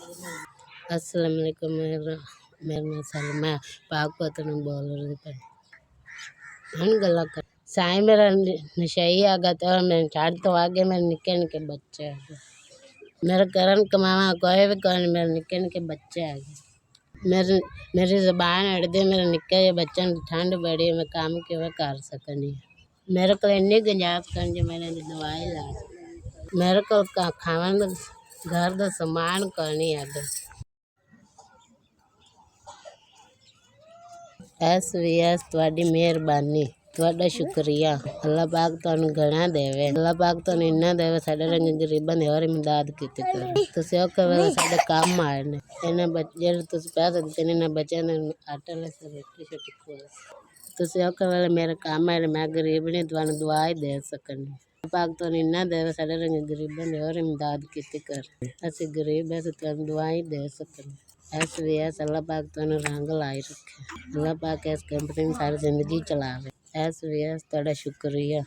अस्सलाम वालेकुम। मेरा नाम सलमा पाकपत ਨੂੰ बोल रही पर हम गला कर साई मेरा नशई आ गया तो मैं छाड़ तो आगे मेरे निक्के निक्के बच्चे आ गए मेरा करन कमावा कोई भी कौन मेरे निक्के निक्के बच्चे आ गए मेरी ज़बान अड़ दे मेरे निक्के बच्चों ठंड बड़ी मैं काम क्यों कर सकनी मेरे को इन्नी गुंजाइश कर जो मैंने दवाई ला मेरे को खावन घर का सामान करनी है SVS ਤੁਹਾਡੀ ਮਿਹਰਬਾਨੀ ਤੁਹਾਡਾ ਸ਼ੁਕਰੀਆ ਅੱਲਾਹ ਪਾਕ ਤੁਹਾਨੂੰ ਘਣਾ ਦੇਵੇ ਅੱਲਾਹ ਪਾਕ ਤੁਹਾਨੂੰ ਇੰਨਾ ਦੇਵੇ ਸਾਡੇ ਰੰਗ ਗਰੀਬਾਂ ਦੀ ਹੋਰ ਇਮਦਾਦ ਕੀਤੀ ਕਰੇ ਤੁਸੀਂ ਉਹ ਕਹੇ ਸਾਡੇ ਕੰਮ ਆਏ ਨੇ ਇਹਨਾਂ ਬੱਚੇ ਤੁਸੀਂ ਪੈਸੇ ਦਿੱਤੇ ਨੇ ਇਹਨਾਂ ਬੱਚਿਆਂ ਨੂੰ ਆਟਾ ਲੈ ਕੇ ਰੋਟੀ ਛੋਟੀ ਖਵਾ ਤੁਸੀਂ ਉਹ ਕਹੇ ਮੇਰੇ ਕੰਮ ਆਏ ਮੈਂ ਗਰੀਬ ਨਹੀਂ ਤੁਹਾਨੂੰ ਦੁਆ ਹੀ ਦੇ ਸਕਣੀ ਪਾਕ ਤੁਹਾਨੂੰ ਇੰਨਾ ਦੇਵੇ ਸਾਡੇ ਰੰਗ ਗਰੀਬਾਂ ਦੀ ਹੋਰ ਇਮਦਾਦ ਕੀਤੀ ਕਰੇ ਅਸੀਂ ਗਰੀਬ ਐ ਤੁਹਾਨੂੰ ਦੁਆ ਹੀ ਦੇ ਸਕਣੀ SVS अल्लाह पाक तो रंग लाई रखे अल्लाह पाक इस कंपनी में सारी जिंदगी चलावे SVS तेरा शुक्रिया।